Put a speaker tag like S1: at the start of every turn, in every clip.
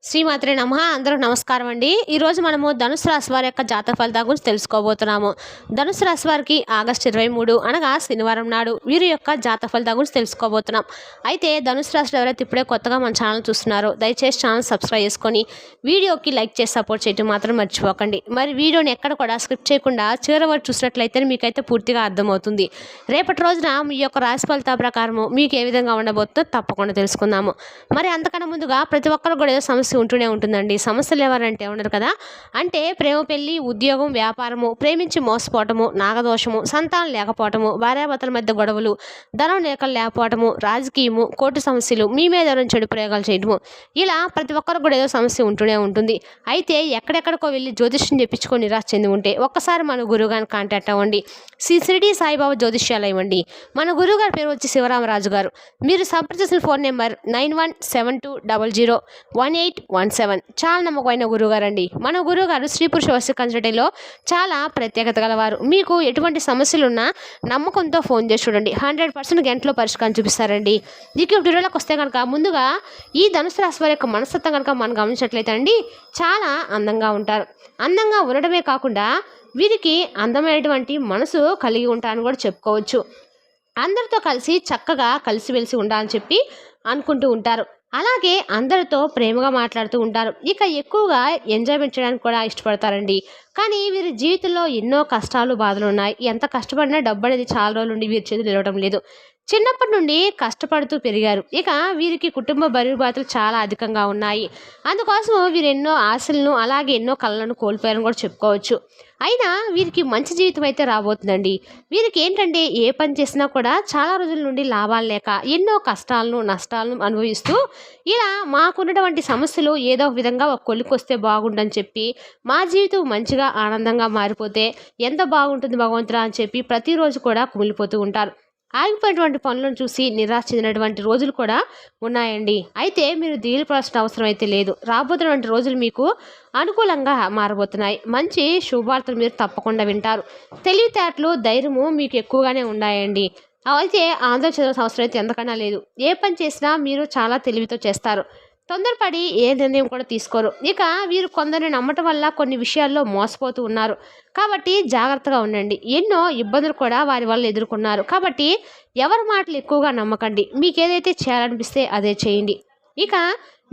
S1: శ్రీమాత్రే నమః. అందరూ నమస్కారం అండి. ఈరోజు మనము ధనుసు రాశి వారి యొక్క జాతక ఫలితాల గురించి తెలుసుకోబోతున్నాము. ధనుసు రాశి వారికి ఆగస్టు 23 అనగా శనివారం నాడు వీరి యొక్క జాతక ఫలితాల గురించి తెలుసుకోబోతున్నాం. అయితే ధనుసు రాశిలో ఎవరైతే ఇప్పుడే కొత్తగా మన ఛానల్ చూస్తున్నారో దయచేసి ఛానల్ సబ్స్క్రైబ్ చేసుకొని వీడియోకి లైక్ చేసి సపోర్ట్ చేయడం మాత్రం మర్చిపోకండి. మరి వీడియోని ఎక్కడ కూడా స్కిప్ చేయకుండా చివరి వరకు చూసినట్లయితే మీకైతే పూర్తిగా అర్థమవుతుంది. రేపటి రోజున మీ యొక్క రాశి ఫలితాల ప్రకారము మీకు ఏ విధంగా ఉండబోతుందో తప్పకుండా తెలుసుకుందాము. మరి అంతకన్నా ముందుగా ప్రతి ఒక్కరు కూడా ఏదో సమస్య ఉంటూనే ఉంటుందండి. సమస్యలు ఎవరంటే ఉండరు కదా, అంటే ప్రేమ, పెళ్లి, ఉద్యోగం, వ్యాపారము, ప్రేమించి మోసపోవటము, నాగదోషము, సంతానం లేకపోవటము, భార్యాభర్తల మధ్య గొడవలు, ధనం లేకపోవటము, రాజకీయము, కోర్టు సమస్యలు, మీ మీద ఎవరైనా చెడు ప్రయోగాలు చేయటము, ఇలా ప్రతి ఒక్కరు కూడా ఏదో సమస్య ఉంటూనే ఉంటుంది. అయితే ఎక్కడెక్కడికో వెళ్ళి జ్యోతిష్యం చెప్పించుకొని నిరాశ చెంది ఉంటే ఒక్కసారి మన గురువుగారిని కాంటాక్ట్ అవ్వండి. షిరిడి సాయిబాబా జ్యోతిష్యాలయం అండి. మన గురువుగారి పేరు వచ్చి శివరామరాజు గారు. మీరు సంప్రదించిన ఫోన్ నెంబర్ 9172001817. చాలా నమ్మకమైన గురువుగారు అండి. మన గురువుగారు స్త్రీ పురుష వస్తు కన్సల్టెంట్లో చాలా ప్రత్యేకత గలవారు. మీకు ఎటువంటి సమస్యలున్నా నమ్మకంతో ఫోన్ చేసి చూడండి, 100% గంటలో పరిష్కారం చూపిస్తారండి. ఇక వీడియోలోకి వస్తే కనుక ముందుగా ఈ ధనుసు రాశి వారి యొక్క మనస్తత్వం కనుక మనం గమనించినట్లయితే అండి, చాలా అందంగా ఉంటారు. అందంగా ఉండడమే కాకుండా వీరికి అందమైనటువంటి మనసు కలిగి ఉంటారని కూడా చెప్పుకోవచ్చు. అందరితో కలిసి చక్కగా కలిసిమెలిసి ఉండాలని చెప్పి అనుకుంటూ ఉంటారు. అలాగే అందరితో ప్రేమగా మాట్లాడుతూ ఉంటారు. ఇక ఎక్కువగా ఎంజాయ్మెంట్ చేయడానికి కూడా ఇష్టపడతారండి. కానీ వీరి జీవితంలో ఎన్నో కష్టాలు, బాధలు ఉన్నాయి. ఎంత కష్టపడినా డబ్బు అనేది చాలా రోజుల నుండి వీరి చేతులు నిలవడం లేదు. చిన్నప్పటి నుండి కష్టపడుతూ పెరిగారు. ఇక వీరికి కుటుంబ బరువుబాతులు చాలా అధికంగా ఉన్నాయి. అందుకోసం వీరు ఎన్నో ఆశలను అలాగే ఎన్నో కళలను కోల్పోయారని కూడా చెప్పుకోవచ్చు. అయినా వీరికి మంచి జీవితం అయితే రాబోతుందండి. వీరికి ఏంటంటే ఏ పని చేసినా కూడా చాలా రోజుల నుండి లాభాలు లేక ఎన్నో కష్టాలను, నష్టాలను అనుభవిస్తూ ఇలా మాకున్నటువంటి సమస్యలు ఏదో ఒక విధంగా ఒక కొలికొస్తే బాగుండని చెప్పి మా జీవితం మంచిగా ఆనందంగా మారిపోతే ఎంత బాగుంటుంది భగవంతుడా అని చెప్పి ప్రతిరోజు కూడా కుమిలిపోతూ ఉంటారు. ఆగిపోయినటువంటి పనులను చూసి నిరాశ చెందినటువంటి రోజులు కూడా ఉన్నాయండి. అయితే మీరు దిగులుపడాల్సిన అవసరం అయితే లేదు. రాబోతున్నటువంటి రోజులు మీకు అనుకూలంగా మారబోతున్నాయి. మంచి శుభవార్తలు మీరు తప్పకుండా వింటారు. తెలివితేటలు, ధైర్యము మీకు ఎక్కువగానే ఉన్నాయండి. అయితే ఆందోళన చెందాల్సిన అవసరం అయితే ఎంతకన్నా లేదు. ఏ పని చేసినా మీరు చాలా తెలివితో చేస్తారు. తొందరపడి ఏ నిర్ణయం కూడా తీసుకోరు. ఇక వీరు కొందరిని నమ్మటం వల్ల కొన్ని విషయాల్లో మోసపోతూ ఉన్నారు. కాబట్టి జాగ్రత్తగా ఉండండి. ఎన్నో ఇబ్బందులు కూడా వారి వల్ల ఎదుర్కొన్నారు. కాబట్టి ఎవరి మాటలు ఎక్కువగా నమ్మకండి. మీకు ఏదైతే చేయాలనిపిస్తే అదే చేయండి. ఇక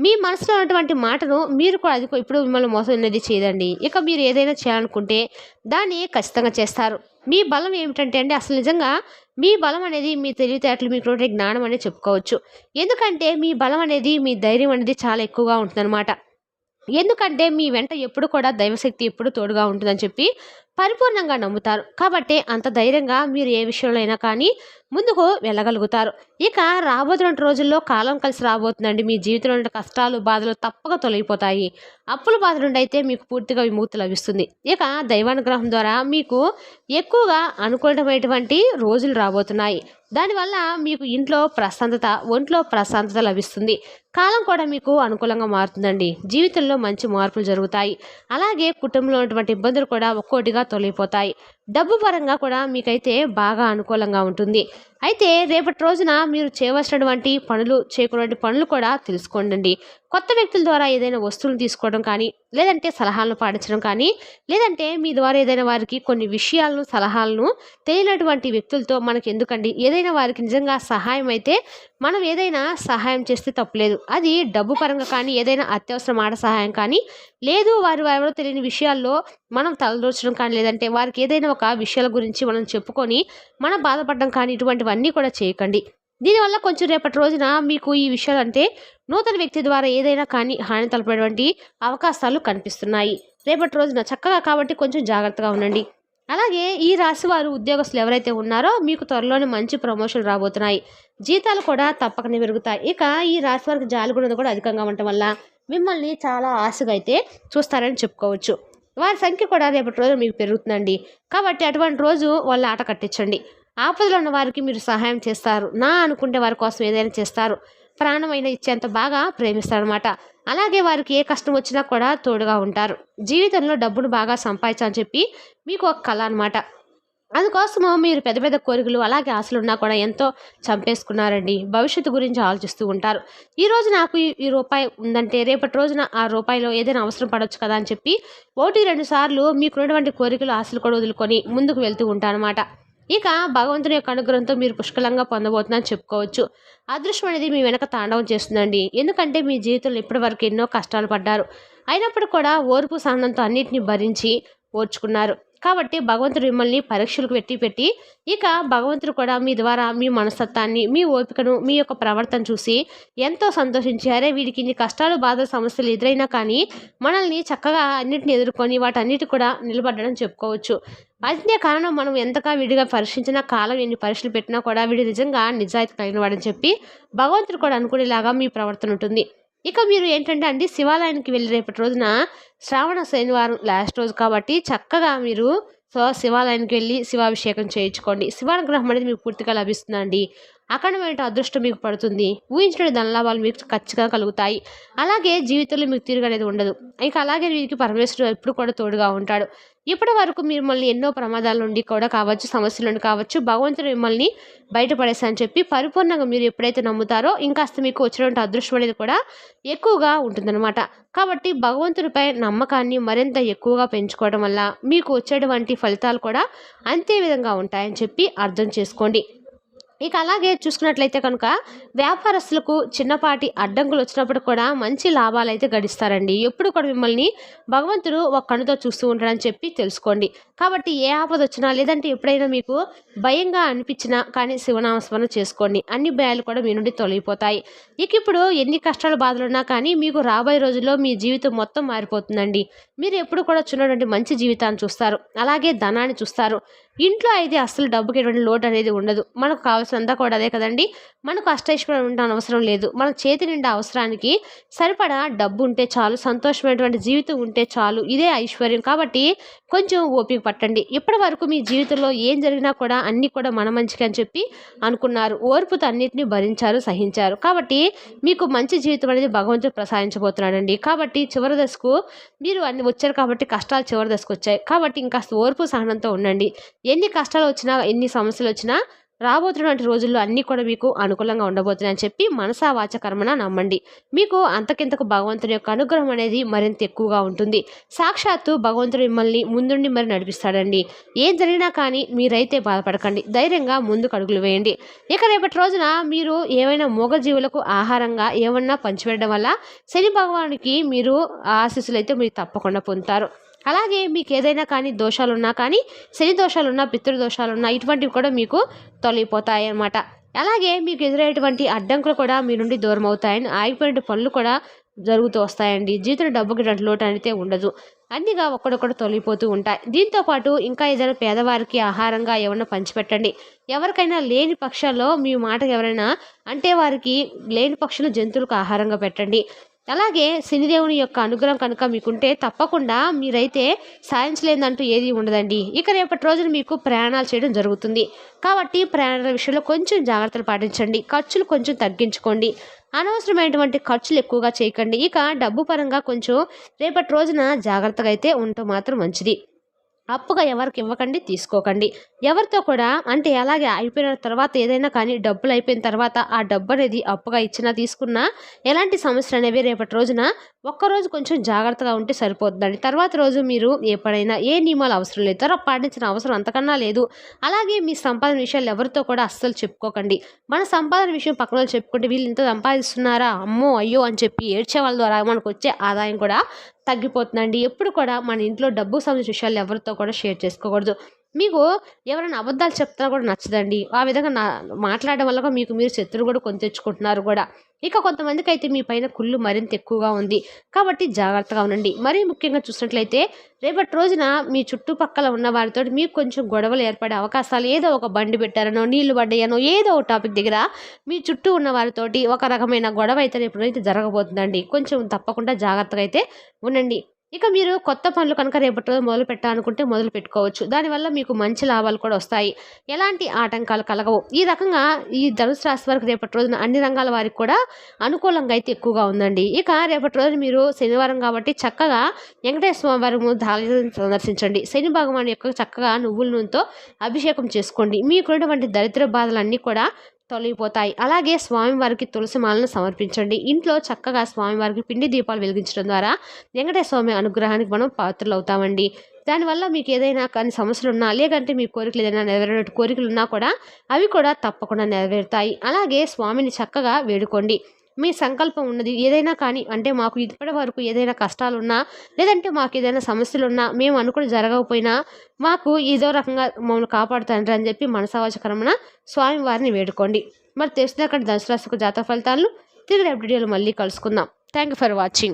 S1: మీ మనసులో ఉన్నటువంటి మాటను మీరు కూడా అది ఇప్పుడు మిమ్మల్ని మోసం అనేది చేయదండి. ఇక మీరు ఏదైనా చేయాలనుకుంటే దాన్ని ఖచ్చితంగా చేస్తారు. మీ బలం ఏమిటంటే అండి, అసలు నిజంగా మీ బలం అనేది మీ తెలివితేటలు, మీకు జ్ఞానం అనేది చెప్పుకోవచ్చు. ఎందుకంటే మీ బలం అనేది, మీ ధైర్యం అనేది చాలా ఎక్కువగా ఉంటుందన్నమాట. ఎందుకంటే మీ వెంట ఎప్పుడు కూడా దైవశక్తి ఎప్పుడు తోడుగా ఉంటుందని చెప్పి పరిపూర్ణంగా నమ్ముతారు. కాబట్టి అంత ధైర్యంగా మీరు ఏ విషయంలో అయినా కానీ ముందుకు వెళ్ళగలుగుతారు. ఇక రాబోతున్న రోజుల్లో కాలం కలిసి రాబోతుందండి. మీ జీవితంలో ఉన్న కష్టాలు, బాధలు తప్పక తొలగిపోతాయి. అప్పుల బాధ నుండి అయితే మీకు పూర్తిగా విముక్తి లభిస్తుంది. ఇక దైవానుగ్రహం ద్వారా మీకు ఎక్కువగా అనుకూలమైనటువంటి రోజులు రాబోతున్నాయి. దానివల్ల మీకు ఇంట్లో ప్రశాంతత, ఒంట్లో ప్రశాంతత లభిస్తుంది. కాలం కూడా మీకు అనుకూలంగా మారుతుందండి. జీవితంలో మంచి మార్పులు జరుగుతాయి. అలాగే కుటుంబంలో ఉన్నటువంటి ఇబ్బందులు కూడా ఒక్కోటిగా తొలగిపోతాయి. డబ్బు పరంగా కూడా మీకైతే బాగా అనుకూలంగా ఉంటుంది. అయితే రేపటి రోజున మీరు చేయవలసినటువంటి పనులు, చేయకూడని పనులు కూడా తెలుసుకోండి. కొత్త వ్యక్తుల ద్వారా ఏదైనా వస్తువులు తీసుకోవడం కానీ, లేదంటే సలహాలను పాటించడం కానీ, లేదంటే మీ ద్వారా ఏదైనా వారికి కొన్ని విషయాలను, సలహాలను తెలియనటువంటి వ్యక్తులతో మనకి ఎందుకండి, ఏదైనా వారికి నిజంగా సహాయం అయితే మనం ఏదైనా సహాయం చేస్తే తప్పులేదు. అది డబ్బు పరంగా కానీ, ఏదైనా అత్యవసర మాట సహాయం కానీ, లేదు వారు ఎవరో తెలియని విషయాల్లో మనం తలదూర్చడం కానీ, లేదంటే వారికి ఏదైనా ఒక విషయాల గురించి మనం చెప్పుకొని మనం బాధపడడం కానీ, ఇటువంటివన్నీ కూడా చేయకండి. దీనివల్ల కొంచెం రేపటి రోజున మీకు ఈ విషయాలు అంటే నూతన వ్యక్తి ద్వారా ఏదైనా కానీ హాని తలపడేటువంటి అవకాశాలు కనిపిస్తున్నాయి రేపటి రోజున చక్కగా. కాబట్టి కొంచెం జాగ్రత్తగా ఉండండి. అలాగే ఈ రాశి వారు ఉద్యోగస్తులు ఎవరైతే ఉన్నారో మీకు త్వరలోనే మంచి ప్రమోషన్ రాబోతున్నాయి. జీతాలు కూడా తప్పకనే పెరుగుతాయి. ఇక ఈ రాశి వారికి జాలిగుణం కూడా అధికంగా ఉండటం వల్ల మిమ్మల్ని చాలా ఆశగా అయితే చూస్తారని చెప్పుకోవచ్చు. వారి సంఖ్య కూడా రేపటి రోజు మీకు పెరుగుతుందండి. కాబట్టి అటువంటి రోజు వాళ్ళ ఆట కట్టించండి. ఆపదలో ఉన్న వారికి మీరు సహాయం చేస్తారు. నా అనుకుంటే వారి కోసం ఏదైనా చేస్తారు. ప్రాణమైన ఇచ్చేంత బాగా ప్రేమిస్తారనమాట. అలాగే వారికి ఏ కష్టం వచ్చినా కూడా తోడుగా ఉంటారు. జీవితంలో డబ్బును బాగా సంపాదించాలని చెప్పి మీకు ఒక కళ అనమాట. అందుకోసము మీరు పెద్ద పెద్ద కోరికలు అలాగే ఆశలున్నా కూడా ఎంతో చంపేసుకున్నారండి. భవిష్యత్తు గురించి ఆలోచిస్తూ ఉంటారు. ఈరోజు నాకు ఈ రూపాయి ఉందంటే రేపటి రోజున ఆ రూపాయిలో ఏదైనా అవసరం పడొచ్చు కదా అని చెప్పి 1, 2 సార్లు మీకున్నటువంటి కోరికలు, ఆశలు కూడా వదులుకొని ముందుకు వెళ్తూ ఉంటారనమాట. ఇక భగవంతుని యొక్క అనుగ్రహంతో మీరు పుష్కలంగా పొందబోతున్నారని చెప్పుకోవచ్చు. అదృష్టం అనేది మీ వెనక తాండవం చేస్తుందండి. ఎందుకంటే మీ జీవితంలో ఇప్పటివరకు ఎన్నో కష్టాలు పడ్డారు. అయినప్పుడు కూడా ఓర్పు సహనంతో అన్నిటిని భరించి ఓర్చుకున్నారు. కాబట్టి భగవంతుడు మిమ్మల్ని పరీక్షలకు పెట్టి ఇక భగవంతుడు కూడా మీ ద్వారా మీ మనస్తత్వాన్ని, మీ ఓపికను, మీ యొక్క ప్రవర్తన చూసి ఎంతో సంతోషించి, అరే వీడికి ఇన్ని కష్టాలు, బాధలు, సమస్యలు ఎదురైనా కానీ మనల్ని చక్కగా అన్నిటిని ఎదుర్కొని వాటన్నిటి కూడా నిలబడ్డని చెప్పుకోవచ్చు. అంతే కారణం మనం ఎంతగా విడిగా పరీక్షించినా, కాలం ఎన్ని పరీక్షలు పెట్టినా కూడా వీడు నిజంగా నిజాయితీ కలిగిన వాడని చెప్పి భగవంతుడు కూడా అనుకునేలాగా మీ ప్రవర్తన ఉంటుంది. ఇక మీరు ఏంటంటే అండి, శివాలయానికి వెళ్ళి రేపటి రోజున శ్రావణ శనివారం లాస్ట్ రోజు కాబట్టి చక్కగా మీరు శివాలయానికి వెళ్ళి శివాభిషేకం చేయించుకోండి. శివానుగ్రహం అనేది మీకు పూర్తిగా లభిస్తుందండి. అఖండమైన అదృష్టం మీకు పడుతుంది. ఊహించిన ధనలాభాలు మీకు ఖచ్చితంగా కలుగుతాయి. అలాగే జీవితంలో మీకు తిరుగు అనేది ఉండదు. ఇక అలాగే వీరికి పరమేశ్వరుడు ఎప్పుడు కూడా తోడుగా ఉంటాడు. ఇప్పటి వరకు మిమ్మల్ని ఎన్నో ప్రమాదాల నుండి కూడా కావచ్చు, సమస్యల నుండి కావచ్చు, భగవంతుడు మిమ్మల్ని బయటపడేసని చెప్పి పరిపూర్ణంగా మీరు ఎప్పుడైతే నమ్ముతారో ఇంకాస్త మీకు వచ్చినటువంటి అదృష్టం అనేది కూడా ఎక్కువగా ఉంటుందన్నమాట. కాబట్టి భగవంతుడిపై నమ్మకాన్ని మరింత ఎక్కువగా పెంచుకోవడం వల్ల మీకు వచ్చేటువంటి ఫలితాలు కూడా అంతే విధంగా ఉంటాయని చెప్పి అర్థం చేసుకోండి. ఇక అలాగే చూసుకున్నట్లయితే కనుక వ్యాపారస్తులకు చిన్నపాటి అడ్డంకులు వచ్చినప్పుడు కూడా మంచి లాభాలు అయితే గడిస్తారండి. ఎప్పుడు కూడా మిమ్మల్ని భగవంతుడు ఒక కనుతో చూస్తూ ఉంటాడని చెప్పి తెలుసుకోండి. కాబట్టి ఏ ఆపద వచ్చినా లేదంటే ఎప్పుడైనా మీకు భయంగా అనిపించినా కానీ శివనామస్మరణ చేసుకోండి. అన్ని భయాలు కూడా మీ నుండి తొలగిపోతాయి. ఇక ఇప్పుడు ఎన్ని కష్టాలు, బాధలు ఉన్నా కానీ మీకు రాబోయే రోజుల్లో మీ జీవితం మొత్తం మారిపోతుందండి. మీరు ఎప్పుడు కూడా చూడటువంటి మంచి జీవితాన్ని చూస్తారు. అలాగే ధనాన్ని చూస్తారు. ఇంట్లో అయితే అస్సలు డబ్బుకి ఎటువంటి లోటు అనేది ఉండదు. మనకు కావాల్సినంతా కూడా అదే కదండి. మనకు అష్టైశ్వర్యం ఉండడం అవసరం లేదు. మన చేతి నిండా అవసరానికి సరిపడా డబ్బు ఉంటే చాలు, సంతోషమైనటువంటి జీవితం ఉంటే చాలు. ఇదే ఐశ్వర్యం. కాబట్టి కొంచెం ఓపిక పట్టండి. ఇప్పటి వరకు మీ జీవితంలో ఏం జరిగినా కూడా అన్నీ కూడా మన మంచికి అని చెప్పి అనుకున్నారు. ఓర్పుతో అన్నిటిని భరించారు, సహించారు. కాబట్టి మీకు మంచి జీవితం అనేది భగవంతుడు ప్రసాదించబోతున్నాడండి. కాబట్టి చివరి దశకు మీరు అన్ని వచ్చారు కాబట్టి కష్టాలు చివరి దశకు వచ్చాయి. కాబట్టి ఇంకా ఓర్పు సహనంతో ఉండండి. ఎన్ని కష్టాలు వచ్చినా, ఎన్ని సమస్యలు వచ్చినా రాబోతున్నటువంటి రోజుల్లో అన్నీ కూడా మీకు అనుకూలంగా ఉండబోతున్నాయని చెప్పి మనసా వాచ కర్మన నమ్మండి. మీకు అంతకింతకు భగవంతుని యొక్క అనుగ్రహం అనేది మరింత ఎక్కువగా ఉంటుంది. సాక్షాత్తు భగవంతుడు మిమ్మల్ని ముందుండి మరి నడిపిస్తాడండి. ఏం జరిగినా కానీ మీరైతే బాధపడకండి. ధైర్యంగా ముందుకు అడుగులు వేయండి. ఇక రేపటి రోజున మీరు ఏమైనా మూగజీవులకు ఆహారంగా ఏమన్నా పంచిపెట్టడం వల్ల శని భగవానునికి మీరు ఆశీస్సులు అయితే మీరు తప్పకుండా పొందుతారు. అలాగే మీకు ఏదైనా కానీ దోషాలున్నా కానీ, శని దోషాలున్నా, పితృదోషాలున్నా ఇటువంటివి కూడా మీకు తొలగిపోతాయి అన్నమాట. అలాగే మీకు ఎదురయ్యేటువంటి అడ్డంకులు కూడా మీ నుండి దూరం అవుతాయని, ఆగిపోయిన పనులు కూడా జరుగుతూ వస్తాయండి. జీవితంలో డబ్బుకి లోటు అయితే ఉండదు. అన్నిగా ఒక్కడొక్కడు తొలగిపోతూ ఉంటాయి. దీంతోపాటు ఇంకా ఏదైనా పేదవారికి ఆహారంగా ఏమన్నా పంచిపెట్టండి. ఎవరికైనా లేని పక్షాల్లో మీ మాటకు ఎవరైనా అంటే వారికి లేని పక్షులు జంతువులకు ఆహారంగా పెట్టండి. అలాగే శనిదేవుని యొక్క అనుగ్రహం కనుక మీకుంటే తప్పకుండా మీరైతే సాధించలేదంటూ ఏది ఉండదండి. ఇక రేపటి రోజున మీకు ప్రయాణాలు చేయడం జరుగుతుంది. కాబట్టి ప్రయాణాల విషయంలో కొంచెం జాగ్రత్తలు పాటించండి. ఖర్చులు కొంచెం తగ్గించుకోండి. అనవసరమైనటువంటి ఖర్చులు ఎక్కువగా చేయకండి. ఇక డబ్బు పరంగా కొంచెం రేపటి రోజున జాగ్రత్తగా అయితే ఉంటే మాత్రం మంచిది. అప్పుగా ఎవరికి ఇవ్వకండి, తీసుకోకండి. ఎవరితో కూడా అంటే అలాగే అయిపోయిన తర్వాత ఏదైనా కానీ డబ్బులు అయిపోయిన తర్వాత ఆ డబ్బు అనేది అప్పుగా ఇచ్చినా తీసుకున్నా ఎలాంటి సమస్యలు అనేవి రేపటి రోజున ఒక్కరోజు కొంచెం జాగ్రత్తగా ఉంటే సరిపోతుందండి. తర్వాత రోజు మీరు ఎప్పుడైనా ఏ నియమాలు అవసరం లేదు, తర్వాత పాటించిన అవసరం అంతకన్నా లేదు. అలాగే మీ సంపాదన విషయాలు ఎవరితో కూడా అస్సలు చెప్పుకోకండి. మన సంపాదన విషయం పక్కన వాళ్ళు చెప్పుకుంటే వీళ్ళు ఇంత సంపాదిస్తున్నారా, అమ్మో అయ్యో అని చెప్పి ఏడ్చే వాళ్ళ ద్వారా మనకు వచ్చే ఆదాయం కూడా తగ్గిపోతుందండి. ఎప్పుడు కూడా మన ఇంట్లో డబ్బు సంబంధించిన విషయాలు ఎవరితో కూడా షేర్ చేసుకోకూడదు. మీకు ఎవరైనా అబద్ధాలు చెప్తారా కూడా నచ్చదండి. ఆ విధంగా మాట్లాడడం వల్ల మీకు మీరు శత్రువు కూడా కొని తెచ్చుకుంటున్నారు కూడా. ఇక కొంతమందికి అయితే మీ పైన కుళ్ళు మరింత ఎక్కువగా ఉంది. కాబట్టి జాగ్రత్తగా ఉండండి. మరీ ముఖ్యంగా చూసినట్లయితే రేపటి రోజున మీ చుట్టుపక్కల ఉన్న వారితో మీకు కొంచెం గొడవలు ఏర్పడే అవకాశాలు, ఏదో ఒక బండి పెట్టారనో, నీళ్లు పడ్డాయనో, ఏదో ఒక టాపిక్ దగ్గర మీ చుట్టూ ఉన్న వారితోటి ఒక రకమైన గొడవ అయితే రేపు అయితే జరగబోతుందండి. కొంచెం తప్పకుండా జాగ్రత్తగా అయితే ఉండండి. ఇక మీరు కొత్త పనులు కనుక రేపటి రోజు మొదలు పెట్టాలనుకుంటే మొదలు పెట్టుకోవచ్చు. దానివల్ల మీకు మంచి లాభాలు కూడా వస్తాయి. ఎలాంటి ఆటంకాలు కలగవు. ఈ రకంగా ఈ ధనుసు రాశి వారికి రేపటి రోజున అన్ని రంగాల వారికి కూడా అనుకూలంగా అయితే ఎక్కువగా ఉందండి. ఇక రేపటి రోజు మీరు శనివారం కాబట్టి చక్కగా వెంకటేశ్వర స్వామి వారి ఆలయం సందర్శించండి. శని భగవాన్ యొక్క చక్కగా నువ్వుల నూనెతో అభిషేకం చేసుకోండి. మీకున్నటువంటి దరిద్ర బాధలన్నీ కూడా తొలగిపోతాయి. అలాగే స్వామివారికి తులసి మాలను సమర్పించండి. ఇంట్లో చక్కగా స్వామివారికి పిండి దీపాలు వెలిగించడం ద్వారా వెంకటేశ్వర స్వామి అనుగ్రహానికి మనం పాత్రలు అవుతామండి. దానివల్ల మీకు ఏదైనా కానీ సమస్యలున్నా, లేదంటే మీ కోరికలు ఏదైనా నెరవేరేటు కోరికలున్నా కూడా అవి కూడా తప్పకుండా నెరవేరుతాయి. అలాగే స్వామిని చక్కగా వేడుకోండి. మీ సంకల్పం ఉన్నది ఏదైనా కానీ, అంటే మాకు ఇప్పటి వరకు ఏదైనా కష్టాలున్నా, లేదంటే మాకు ఏదైనా సమస్యలున్నా, మేము అనుకుని జరగకపోయినా మాకు ఏదో రకంగా మమ్మల్ని కాపాడుతాండ్రి అని చెప్పి మనసావాచకరమున స్వామివారిని వేడుకోండి. మరి తెలిసిన ధనుసు రాశికి జాతక ఫలితాలను తిరిగి రేపటి వీడియోలో మళ్ళీ కలుసుకుందాం. Thank you for watching.